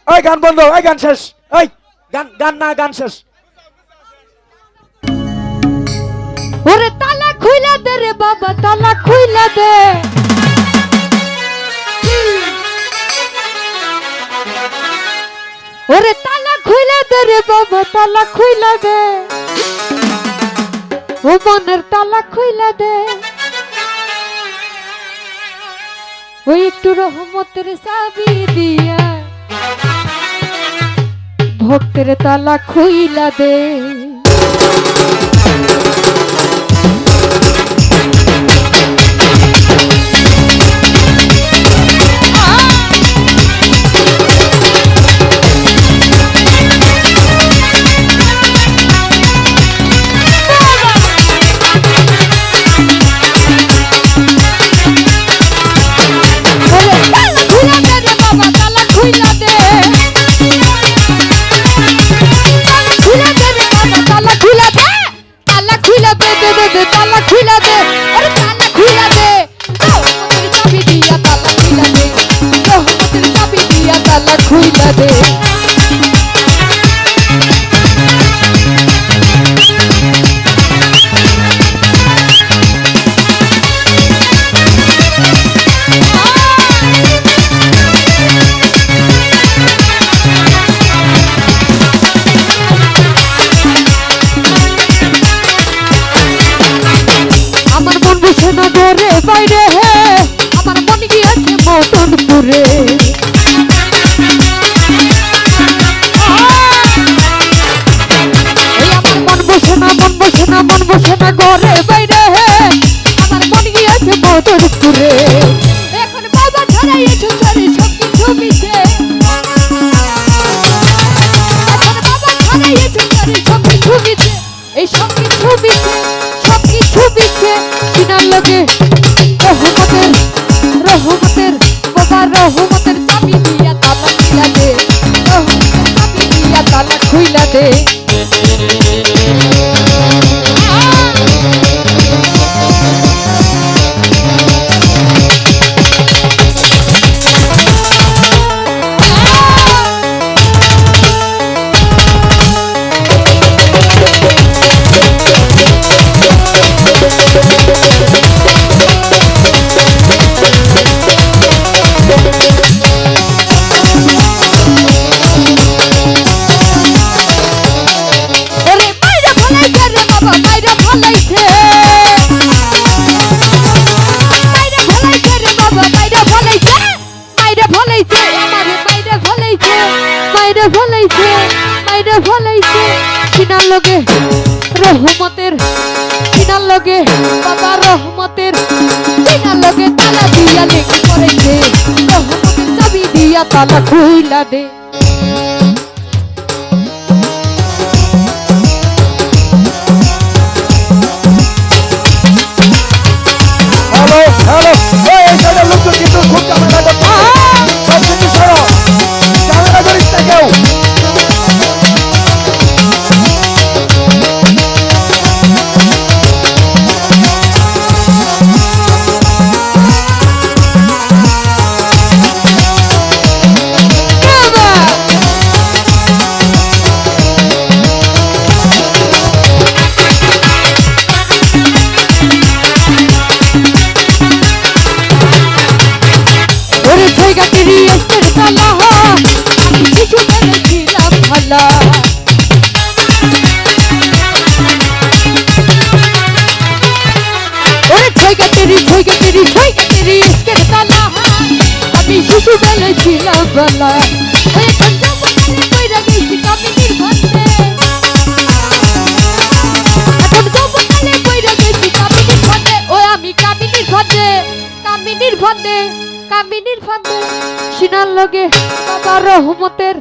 ওই গান বন্ধ, ওই গান শেষ, ওই গান গান না গান শেষ। ওরে তালা খুইলা দে রে বাবা, তালা খুইলা দে। ওরে তালা খুইলা দে রে বাবা, তালা খুইলা দে। ও মনের তালা খুইলা দে। ওই একটু রহমতের চাবি দিয়া ভক্তের তালা খুইলা দে। খুইলা দে আমার মন বুঝে না ঘরে বাইরে, আমার মন গিয়েছে মতনপুরে। মন বসে না ঘরে বাইরে, আমার মন গিয়েছে মতনপুরে। এখন বাবা ছাড়াই এসে চলে সব কিছু মিছে, এখন বাবা ছাড়াই এসে চলে সব কিছু মিছে। এই সব কিছু মিছে, সব কিছু মিছে। কিনার লগে রহমতের, রহমতের বাবা রহমতের চাবি দিয়া তালা খুইলা দে, রহমতের চাবি দিয়া তালা খুইলা দে। কিনার লগে রহমতের, কিনার লগে বাবা রহমতের, কিনার লগে তালা দিয়া লেগে পড়েছে, রহমতের চাবি দিয়া তালা খুইলা দে। হ্যালো হ্যালো, এই সাইডে লোকজন কিন্তু খুব ঝামেলা করছে, সব কিছু সরো, ঝামেলা করিস না কেউ। আমি শিশু বেলায় ছিলাম বলা, এখন জবকালে কইরা গেছি কামিনীর ফাঁদে, এখন জবকালে কইরা গেছি কামিনীর ফাঁদে। ও আমি কামিনীর ফাঁদে, কামিনীর ফাঁদে, কামিনীর ফাঁদে। সিনার লগে বাবা রহমতের,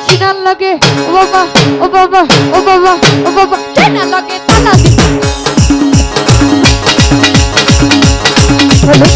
সিনার লগে ও বাবা, ও বাবা, ও বাবা, ও বাবা, সিনার লগে তালা দি। হ্যালো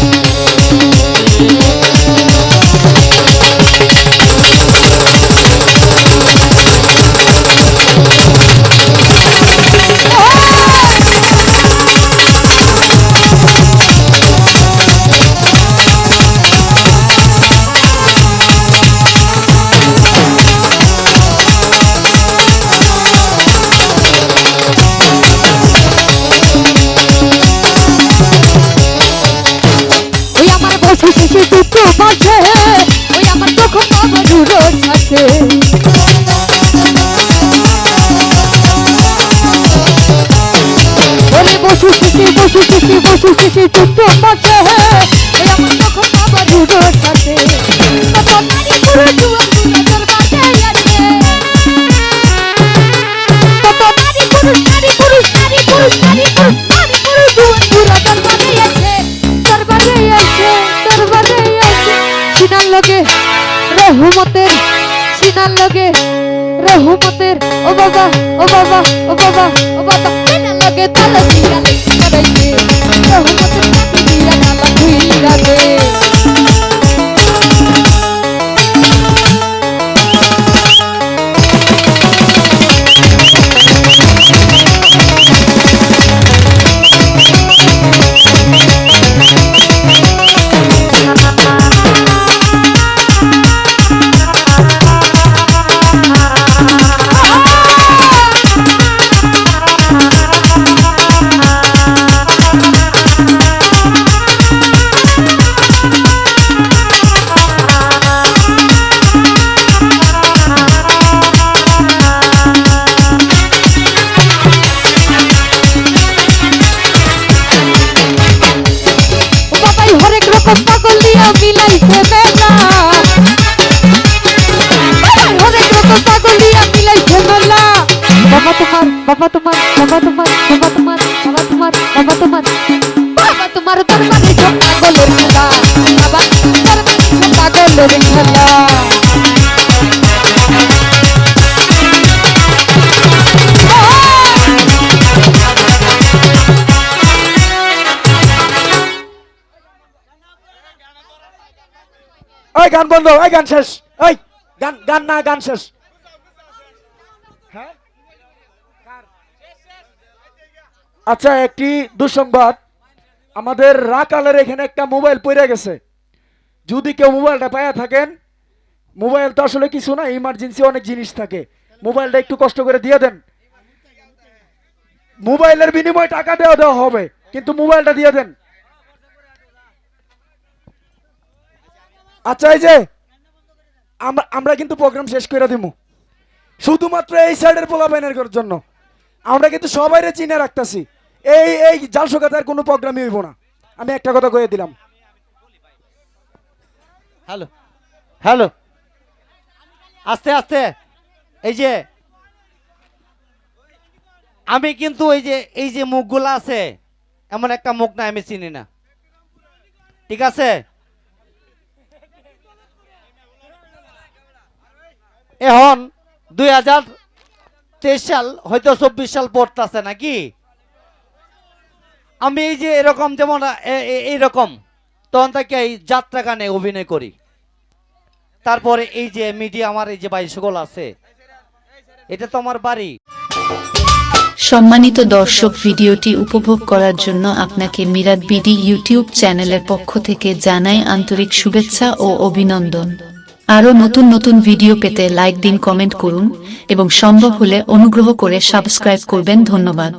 হাসি টুকটু বসে ওই আমার যখন বাবা রুডো সাথে কত নারী পুরুষ জুয়ান গুলা দরবারে আছে কত নারী পুরুষ নারী পুরুষ নারী পুরুষ নারী পুরুষ নারী পুরুষ জুয়ান গুলা দরবারে আছে দরবারে আছে দরবারে আছে সিনার লগে রহমতের সিনার লগে রহমতের ও বাবা ও বাবা ও বাবা ও বাবা সিনার লগে তালা দিয়া করাইছে রহমতের কাটি দিয়া নালা খুইলা দে পাগল দিয়া মিলাইছে মেলা হরেক রকম পাগল দিয়া মিলাইছে মেলা বাবা তোমার বাবা তোমার বাবা তোমার বাবা তোমার বাবা তোমার বাবা তোমার বাবা তোমার দরবারে সব পাগলের খেলা বাবা দরবারে সব পাগলের খেলা ওই গান বন্ধ, ওই গান শেষ, ওই গান গান না গান শেষ। হ্যাঁ আচ্ছা, একটি দুঃসংবাদ, আমাদের রাকালের এখানে একটা মোবাইল পড়ে গেছে। যদি কেউ মোবাইলটা পায়া থাকেন, মোবাইল তো আসলে কিছু না, ইমার্জেন্সি অনেক জিনিস থাকে, মোবাইলটা একটু কষ্ট করে দিয়ে দেন। মোবাইলের বিনিময়ে টাকা দেওয়া হবে, কিন্তু মোবাইলটা দিয়ে দেন। আচ্ছা, এই যে আমরা কিন্তু প্রোগ্রাম শেষ করে দিব, শুধুমাত্র এই সাইডের পোলাপাইনের জন্য। আমরা কিন্তু সবাইরে চিনে রাখতেছি, এই জালসোকাতার কোনো প্রোগ্রামই হইব না, আমি একটা কথা কয়ে দিলাম। হ্যালো হ্যালো, আস্তে আস্তে। এই যে আমি কিন্তু এই যে মুখগুলো আছে, এমন একটা মুখ না আমি চিনি না, ঠিক আছে? এখন 2023 সাল, হয়তো 24 সাল পড়তেছে নাকি। আমি এই যে এরকম, যেমন এইরকম তখন থেকে এই যাত্রা গানে অভিনয় করি। তারপরে এই যে মিডিয়া, আমার এই যে ভাই সকল আছে, এটা তো আমার বাড়ি। সম্মানিত দর্শক, ভিডিওটি উপভোগ করার জন্য আপনাকে মিরাত বিডি ইউটিউব চ্যানেলের পক্ষ থেকে জানাই আন্তরিক শুভেচ্ছা ও অভিনন্দন। আরও নতুন নতুন ভিডিও পেতে লাইক দিন, কমেন্ট করুন এবং সম্ভব হলে অনুগ্রহ করে সাবস্ক্রাইব করবেন। ধন্যবাদ।